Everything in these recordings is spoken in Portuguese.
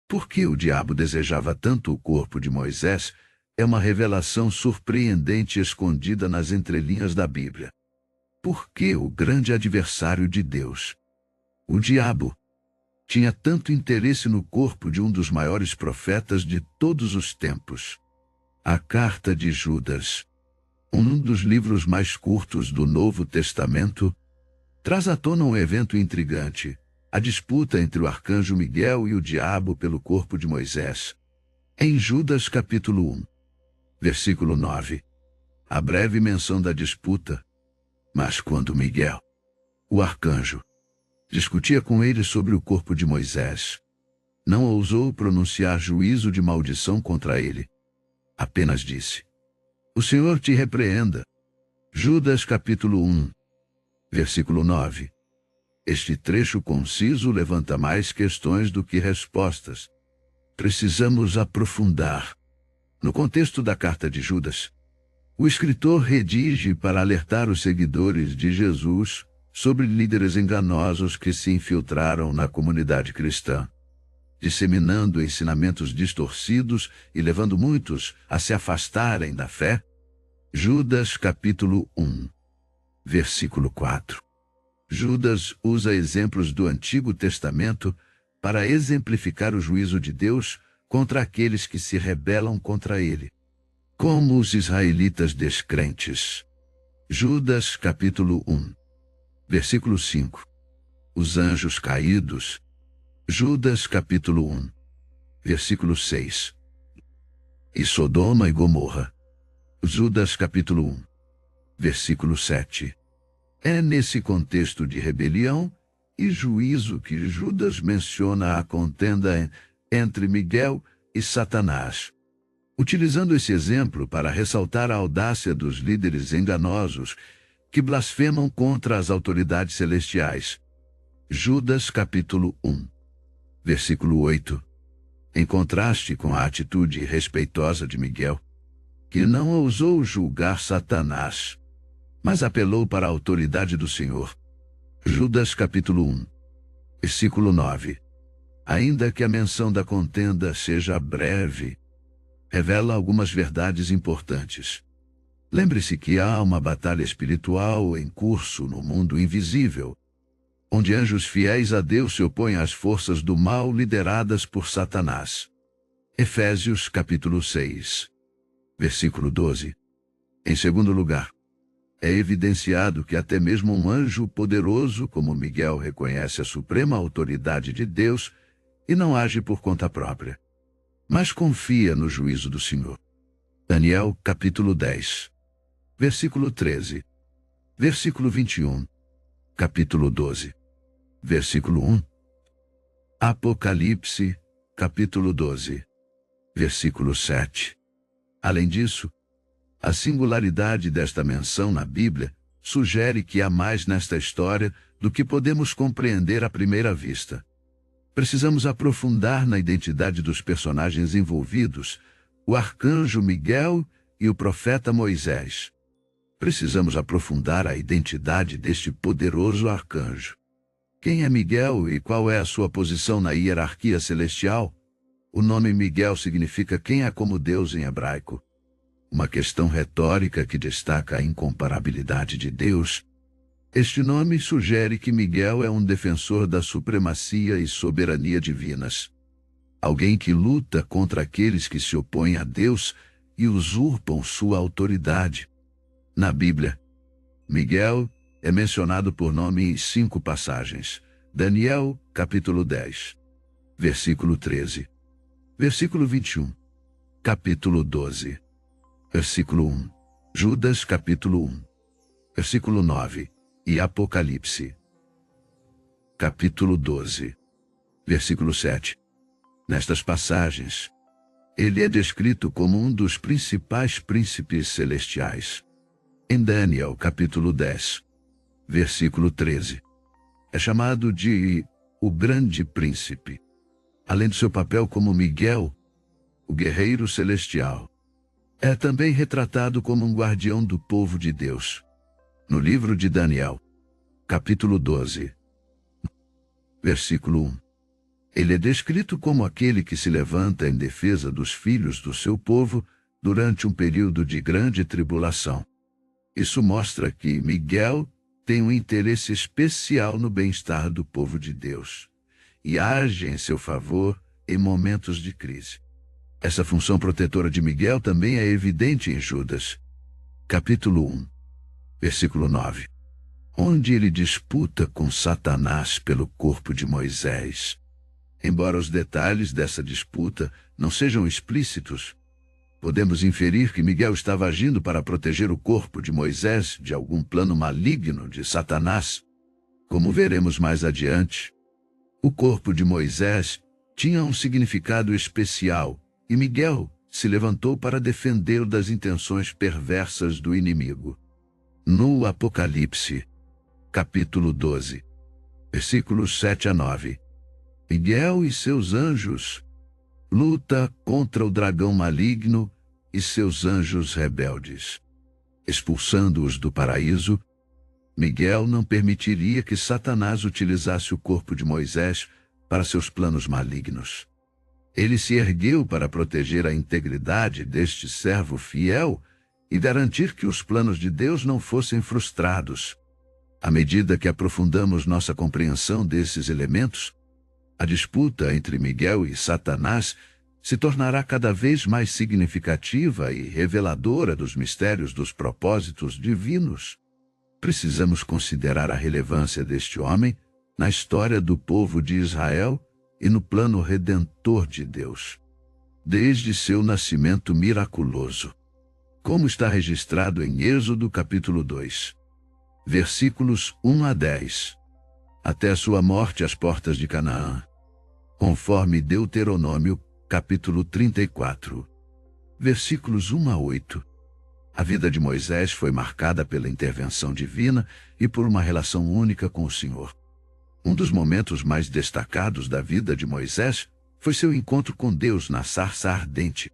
Por que o diabo desejava tanto o corpo de Moisés é uma revelação surpreendente escondida nas entrelinhas da Bíblia. Por que o grande adversário de Deus, o diabo, tinha tanto interesse no corpo de um dos maiores profetas de todos os tempos? A Carta de Judas, um dos livros mais curtos do Novo Testamento, traz à tona um evento intrigante, a disputa entre o arcanjo Miguel e o diabo pelo corpo de Moisés. Em Judas capítulo 1, versículo 9, a breve menção da disputa. Mas quando Miguel, o arcanjo, discutia com ele sobre o corpo de Moisés, não ousou pronunciar juízo de maldição contra ele. Apenas disse: "O Senhor te repreenda." Judas capítulo 1, versículo 9. Este trecho conciso levanta mais questões do que respostas. Precisamos aprofundar. No contexto da carta de Judas, o escritor redige para alertar os seguidores de Jesus sobre líderes enganosos que se infiltraram na comunidade cristã, disseminando ensinamentos distorcidos e levando muitos a se afastarem da fé. Judas capítulo 1, versículo 4. Judas usa exemplos do Antigo Testamento para exemplificar o juízo de Deus contra aqueles que se rebelam contra ele, como os israelitas descrentes. Judas capítulo 1, versículo 5. Os anjos caídos. Judas capítulo 1, versículo 6. E Sodoma e Gomorra. Judas capítulo 1, versículo 7. É nesse contexto de rebelião e juízo que Judas menciona a contenda entre Miguel e Satanás, utilizando esse exemplo para ressaltar a audácia dos líderes enganosos que blasfemam contra as autoridades celestiais. Judas capítulo 1, versículo 8. Em contraste com a atitude respeitosa de Miguel, que não ousou julgar Satanás, mas apelou para a autoridade do Senhor. Judas capítulo 1, versículo 9. Ainda que a menção da contenda seja breve, revela algumas verdades importantes. Lembre-se que há uma batalha espiritual em curso no mundo invisível, onde anjos fiéis a Deus se opõem às forças do mal lideradas por Satanás. Efésios capítulo 6, versículo 12. Em segundo lugar, é evidenciado que até mesmo um anjo poderoso como Miguel reconhece a suprema autoridade de Deus e não age por conta própria, mas confia no juízo do Senhor. Daniel capítulo 10, versículo 13, versículo 21, capítulo 12, versículo 1. Apocalipse capítulo 12, versículo 7. Além disso, a singularidade desta menção na Bíblia sugere que há mais nesta história do que podemos compreender à primeira vista. Precisamos aprofundar na identidade dos personagens envolvidos, o arcanjo Miguel e o profeta Moisés. Precisamos aprofundar a identidade deste poderoso arcanjo. Quem é Miguel e qual é a sua posição na hierarquia celestial? O nome Miguel significa quem é como Deus em hebraico. Uma questão retórica que destaca a incomparabilidade de Deus. Este nome sugere que Miguel é um defensor da supremacia e soberania divinas. Alguém que luta contra aqueles que se opõem a Deus e usurpam sua autoridade. Na Bíblia, Miguel é mencionado por nome em 5 passagens. Daniel, capítulo 10, versículo 13. Versículo 21, capítulo 12. Versículo 1, Judas capítulo 1, versículo 9, e Apocalipse, capítulo 12, versículo 7. Nestas passagens, ele é descrito como um dos principais príncipes celestiais. Em Daniel capítulo 10, versículo 13, é chamado de o grande príncipe, além do seu papel como Miguel, o guerreiro celestial. É também retratado como um guardião do povo de Deus. No livro de Daniel, capítulo 12, versículo 1. Ele é descrito como aquele que se levanta em defesa dos filhos do seu povo durante um período de grande tribulação. Isso mostra que Miguel tem um interesse especial no bem-estar do povo de Deus e age em seu favor em momentos de crise. Essa função protetora de Miguel também é evidente em Judas, capítulo 1, versículo 9, onde ele disputa com Satanás pelo corpo de Moisés. Embora os detalhes dessa disputa não sejam explícitos, podemos inferir que Miguel estava agindo para proteger o corpo de Moisés de algum plano maligno de Satanás. Como veremos mais adiante, o corpo de Moisés tinha um significado especial e Miguel se levantou para defendê-lo das intenções perversas do inimigo. No Apocalipse, capítulo 12, versículos 7 a 9, Miguel e seus anjos luta contra o dragão maligno e seus anjos rebeldes. Expulsando-os do paraíso, Miguel não permitiria que Satanás utilizasse o corpo de Moisés para seus planos malignos. Ele se ergueu para proteger a integridade deste servo fiel e garantir que os planos de Deus não fossem frustrados. À medida que aprofundamos nossa compreensão desses elementos, a disputa entre Miguel e Satanás se tornará cada vez mais significativa e reveladora dos mistérios dos propósitos divinos. Precisamos considerar a relevância deste homem na história do povo de Israel e no plano redentor de Deus, desde seu nascimento miraculoso, como está registrado em Êxodo capítulo 2, versículos 1 a 10, até sua morte às portas de Canaã, conforme Deuteronômio capítulo 34, versículos 1 a 8. A vida de Moisés foi marcada pela intervenção divina e por uma relação única com o Senhor. Um dos momentos mais destacados da vida de Moisés foi seu encontro com Deus na sarça ardente,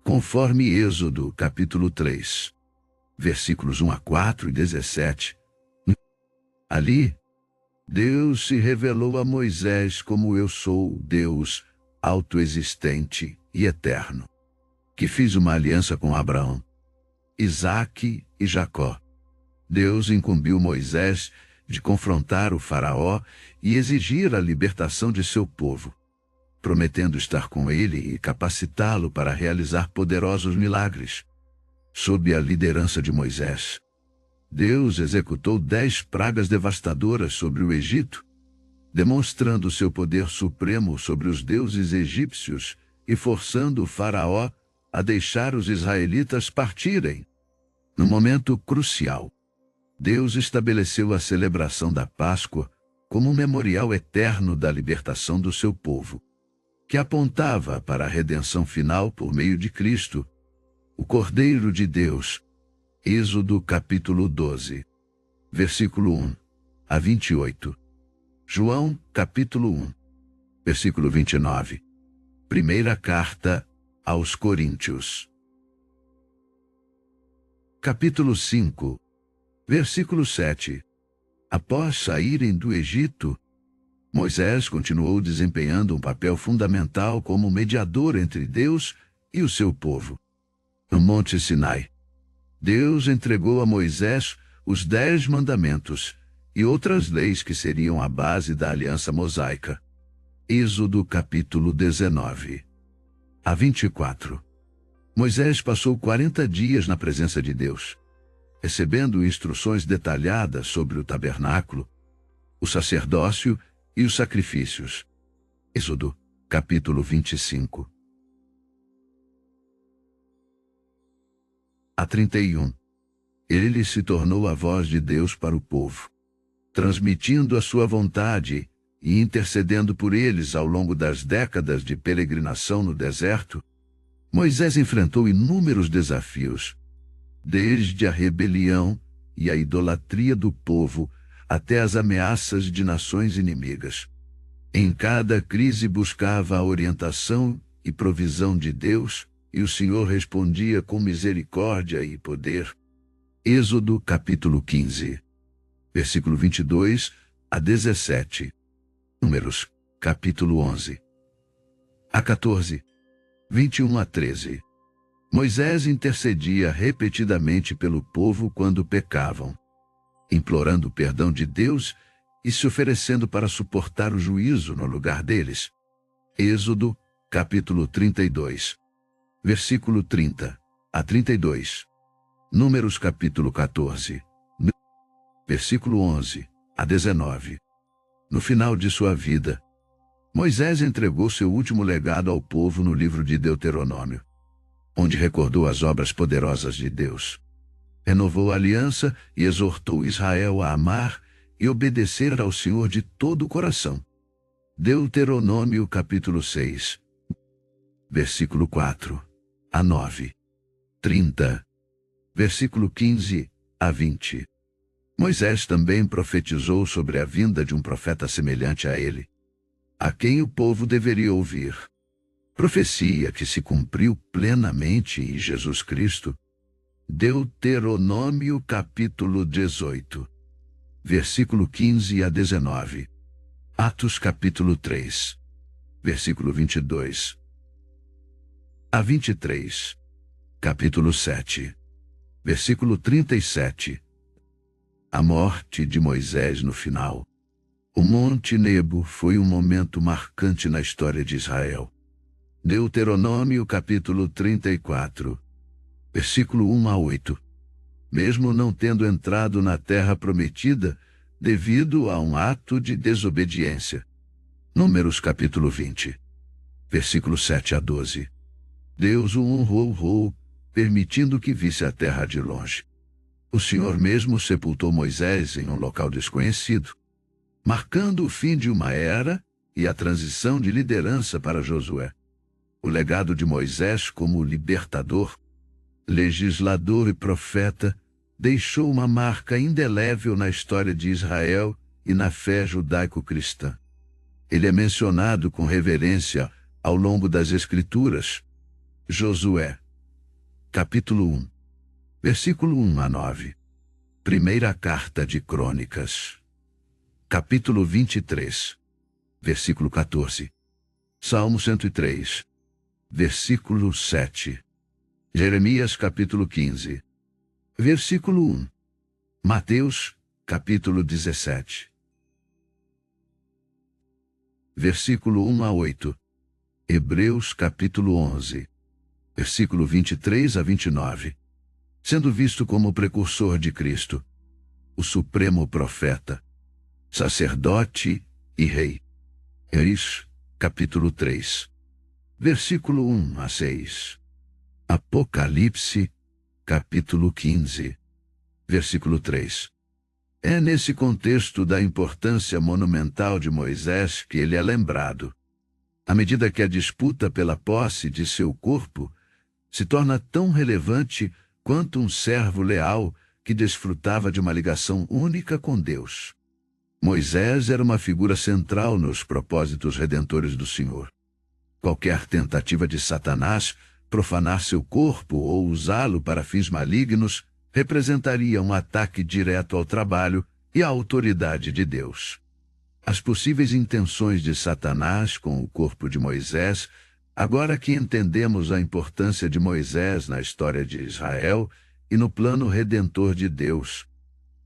conforme Êxodo capítulo 3, versículos 1 a 4 e 17. Ali, Deus se revelou a Moisés como eu sou Deus autoexistente e eterno, que fiz uma aliança com Abraão, Isaque e Jacó. Deus incumbiu Moisés de confrontar o faraó e exigir a libertação de seu povo, prometendo estar com ele e capacitá-lo para realizar poderosos milagres. Sob a liderança de Moisés, Deus executou 10 pragas devastadoras sobre o Egito, demonstrando seu poder supremo sobre os deuses egípcios e forçando o faraó a deixar os israelitas partirem. No momento crucial, Deus estabeleceu a celebração da Páscoa como um memorial eterno da libertação do seu povo, que apontava para a redenção final por meio de Cristo, o Cordeiro de Deus. Êxodo capítulo 12, versículo 1 a 28. João capítulo 1, versículo 29. Primeira carta aos Coríntios, capítulo 5, versículo 7. Após saírem do Egito, Moisés continuou desempenhando um papel fundamental como mediador entre Deus e o seu povo. No Monte Sinai, Deus entregou a Moisés os 10 mandamentos e outras leis que seriam a base da aliança mosaica. Êxodo capítulo 19 a 24. Moisés passou 40 dias na presença de Deus, recebendo instruções detalhadas sobre o tabernáculo, o sacerdócio e os sacrifícios. Êxodo capítulo 25 a 31. Ele se tornou a voz de Deus para o povo, transmitindo a sua vontade e intercedendo por eles ao longo das décadas de peregrinação no deserto. Moisés enfrentou inúmeros desafios, desde a rebelião e a idolatria do povo até as ameaças de nações inimigas. Em cada crise buscava a orientação e provisão de Deus, e o Senhor respondia com misericórdia e poder. Êxodo capítulo 15, versículo 22 a 17. Números capítulo 11. A 14, 21 a 13. Moisés intercedia repetidamente pelo povo quando pecavam, implorando o perdão de Deus e se oferecendo para suportar o juízo no lugar deles. Êxodo, capítulo 32, versículo 30 a 32. Números, capítulo 14, versículo 11 a 19. No final de sua vida, Moisés entregou seu último legado ao povo no livro de Deuteronômio, onde recordou as obras poderosas de Deus. Renovou a aliança e exortou Israel a amar e obedecer ao Senhor de todo o coração. Deuteronômio capítulo 6, versículo 4 a 9, 30, versículo 15 a 20. Moisés também profetizou sobre a vinda de um profeta semelhante a ele, a quem o povo deveria ouvir. Profecia que se cumpriu plenamente em Jesus Cristo. Deuteronômio capítulo 18, versículo 15 a 19. Atos capítulo 3, versículo 22 a 23. Capítulo 7, versículo 37. A morte de Moisés no final. O Monte Nebo foi um momento marcante na história de Israel. Deuteronômio capítulo 34, versículo 1 a 8. Mesmo não tendo entrado na terra prometida, devido a um ato de desobediência. Números capítulo 20, versículo 7 a 12. Deus o honrou, permitindo que visse a terra de longe. O Senhor mesmo sepultou Moisés em um local desconhecido, marcando o fim de uma era e a transição de liderança para Josué. O legado de Moisés como libertador, legislador e profeta deixou uma marca indelével na história de Israel e na fé judaico-cristã. Ele é mencionado com reverência ao longo das Escrituras. Josué, capítulo 1, versículo 1 a 9. Primeira carta de Crônicas, capítulo 23, versículo 14. Salmo 103, versículo 7. Jeremias capítulo 15, versículo 1. Mateus capítulo 17, versículo 1 a 8. Hebreus capítulo 11, versículo 23 a 29. Sendo visto como precursor de Cristo, o supremo profeta, sacerdote e rei. Eis, capítulo 3, versículo 1 a 6. Apocalipse, capítulo 15, versículo 3. É nesse contexto da importância monumental de Moisés que ele é lembrado, à medida que a disputa pela posse de seu corpo se torna tão relevante quanto um servo leal que desfrutava de uma ligação única com Deus. Moisés era uma figura central nos propósitos redentores do Senhor. Qualquer tentativa de Satanás profanar seu corpo ou usá-lo para fins malignos representaria um ataque direto ao trabalho e à autoridade de Deus. As possíveis intenções de Satanás com o corpo de Moisés, agora que entendemos a importância de Moisés na história de Israel e no plano redentor de Deus,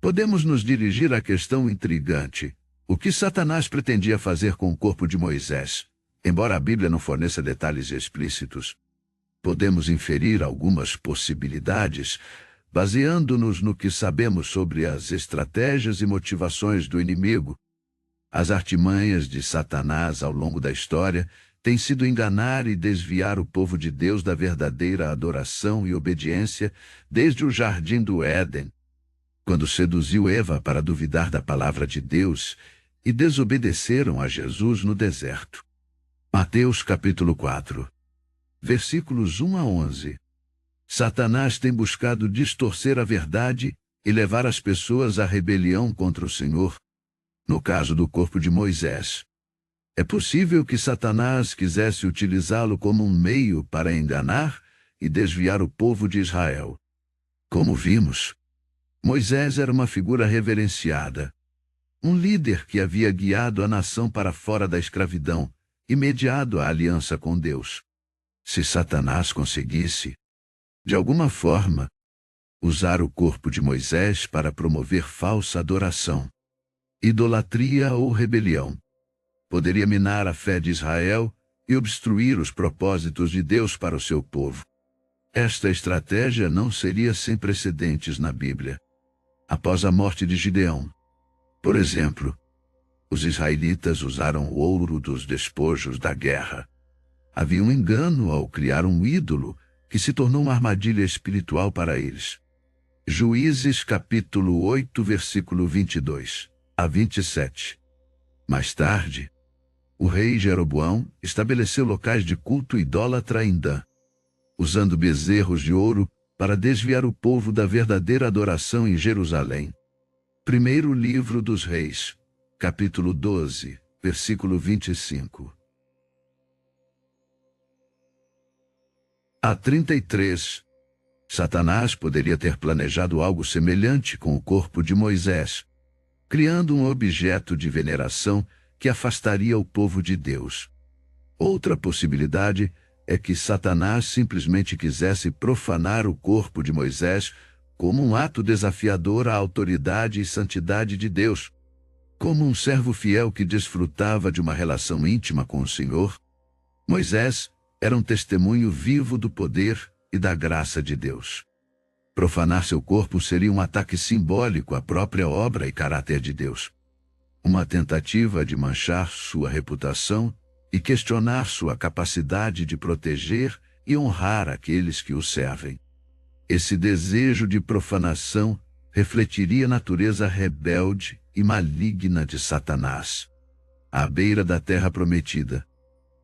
podemos nos dirigir à questão intrigante: o que Satanás pretendia fazer com o corpo de Moisés? Embora a Bíblia não forneça detalhes explícitos, podemos inferir algumas possibilidades, baseando-nos no que sabemos sobre as estratégias e motivações do inimigo. As artimanhas de Satanás ao longo da história têm sido enganar e desviar o povo de Deus da verdadeira adoração e obediência desde o jardim do Éden, quando seduziu Eva para duvidar da palavra de Deus e desobedeceram a Jesus no deserto. Mateus capítulo 4, versículos 1 a 11. Satanás tem buscado distorcer a verdade e levar as pessoas à rebelião contra o Senhor. No caso do corpo de Moisés, é possível que Satanás quisesse utilizá-lo como um meio para enganar e desviar o povo de Israel. Como vimos, Moisés era uma figura reverenciada, um líder que havia guiado a nação para fora da escravidão e mediado a aliança com Deus. Se Satanás conseguisse, de alguma forma, usar o corpo de Moisés para promover falsa adoração, idolatria ou rebelião, poderia minar a fé de Israel e obstruir os propósitos de Deus para o seu povo. Esta estratégia não seria sem precedentes na Bíblia. Após a morte de Gideão, por exemplo, os israelitas usaram o ouro dos despojos da guerra. Havia um engano ao criar um ídolo que se tornou uma armadilha espiritual para eles. Juízes capítulo 8, versículo 22 a 27. Mais tarde, o rei Jeroboão estabeleceu locais de culto idólatra em Dan, usando bezerros de ouro para desviar o povo da verdadeira adoração em Jerusalém. Primeiro livro dos Reis, capítulo 12, versículo 25. A 33. Satanás poderia ter planejado algo semelhante com o corpo de Moisés, criando um objeto de veneração que afastaria o povo de Deus. Outra possibilidade é que Satanás simplesmente quisesse profanar o corpo de Moisés como um ato desafiador à autoridade e santidade de Deus. Como um servo fiel que desfrutava de uma relação íntima com o Senhor, Moisés era um testemunho vivo do poder e da graça de Deus. Profanar seu corpo seria um ataque simbólico à própria obra e caráter de Deus. Uma tentativa de manchar sua reputação e questionar sua capacidade de proteger e honrar aqueles que o servem. Esse desejo de profanação refletiria a natureza rebelde e maligna de Satanás. À beira da terra prometida,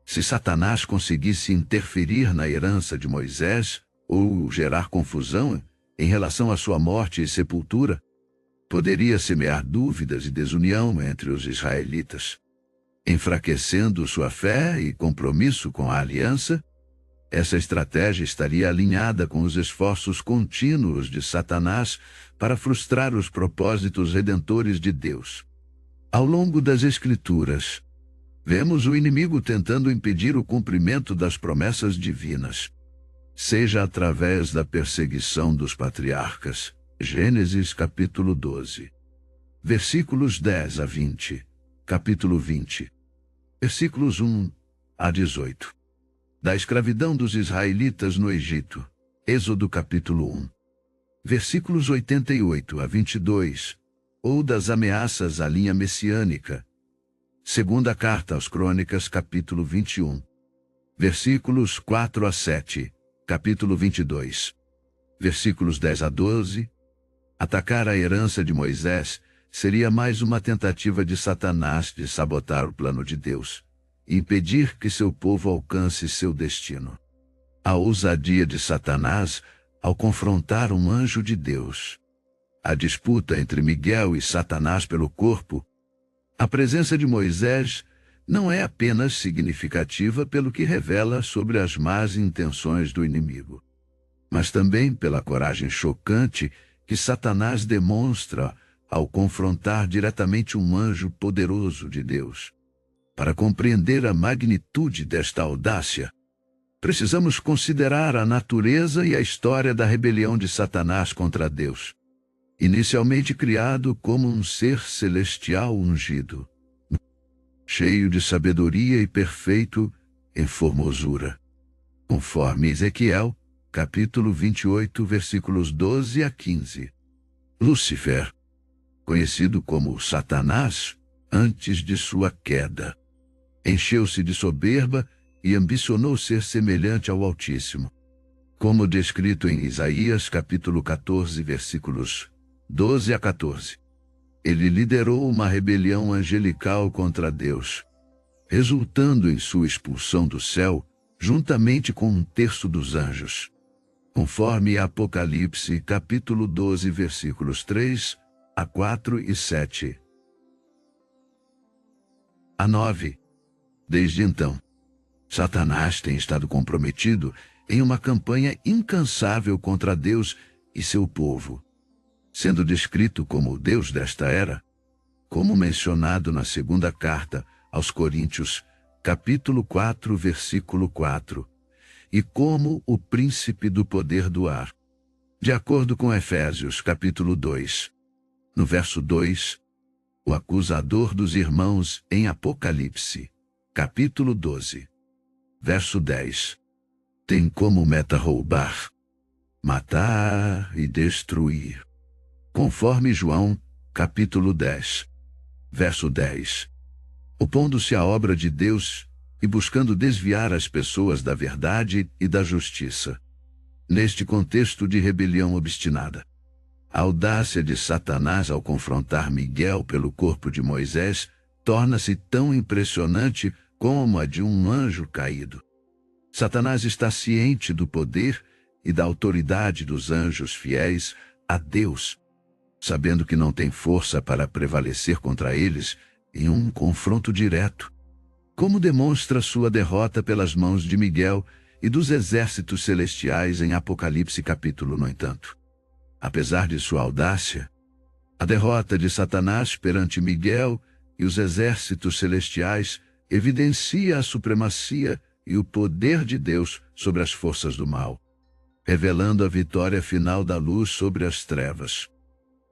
se Satanás conseguisse interferir na herança de Moisés ou gerar confusão em relação à sua morte e sepultura, poderia semear dúvidas e desunião entre os israelitas. Enfraquecendo sua fé e compromisso com a aliança, essa estratégia estaria alinhada com os esforços contínuos de Satanás para frustrar os propósitos redentores de Deus. Ao longo das Escrituras, vemos o inimigo tentando impedir o cumprimento das promessas divinas, seja através da perseguição dos patriarcas, Gênesis capítulo 12, versículos 10 a 20, capítulo 20, versículos 1 a 18. Da escravidão dos israelitas no Egito, Êxodo capítulo 1, versículos 88 a 22, ou das ameaças à linha messiânica, Segunda Carta aos Crônicas, capítulo 21, versículos 4 a 7, capítulo 22, versículos 10 a 12. Atacar a herança de Moisés seria mais uma tentativa de Satanás de sabotar o plano de Deus e impedir que seu povo alcance seu destino. A ousadia de Satanás ao confrontar um anjo de Deus. A disputa entre Miguel e Satanás pelo corpo. A presença de Moisés não é apenas significativa pelo que revela sobre as más intenções do inimigo, mas também pela coragem chocante que Satanás demonstra ao confrontar diretamente um anjo poderoso de Deus. Para compreender a magnitude desta audácia, precisamos considerar a natureza e a história da rebelião de Satanás contra Deus. Inicialmente criado como um ser celestial ungido, cheio de sabedoria e perfeito em formosura, conforme Ezequiel, capítulo 28, versículos 12 a 15. Lúcifer, conhecido como Satanás antes de sua queda, encheu-se de soberba e ambicionou ser semelhante ao Altíssimo, como descrito em Isaías, capítulo 14, versículos 12 a 14. Ele liderou uma rebelião angelical contra Deus, resultando em sua expulsão do céu, juntamente com um terço dos anjos, conforme Apocalipse, capítulo 12, versículos 3 a 4 e 7 a 9. Desde então, Satanás tem estado comprometido em uma campanha incansável contra Deus e seu povo. Sendo descrito como o Deus desta era, como mencionado na segunda carta aos Coríntios, capítulo 4, versículo 4, e como o príncipe do poder do ar. De acordo com Efésios, capítulo 2, no verso 2, o acusador dos irmãos em Apocalipse, capítulo 12, verso 10, tem como meta roubar, matar e destruir. Conforme João, capítulo 10, verso 10, opondo-se à obra de Deus e buscando desviar as pessoas da verdade e da justiça. Neste contexto de rebelião obstinada, a audácia de Satanás ao confrontar Miguel pelo corpo de Moisés torna-se tão impressionante como a de um anjo caído. Satanás está ciente do poder e da autoridade dos anjos fiéis a Deus, sabendo que não tem força para prevalecer contra eles em um confronto direto, como demonstra sua derrota pelas mãos de Miguel e dos exércitos celestiais em Apocalipse capítulo. No entanto, apesar de sua audácia, a derrota de Satanás perante Miguel e os exércitos celestiais evidencia a supremacia e o poder de Deus sobre as forças do mal, revelando a vitória final da luz sobre as trevas.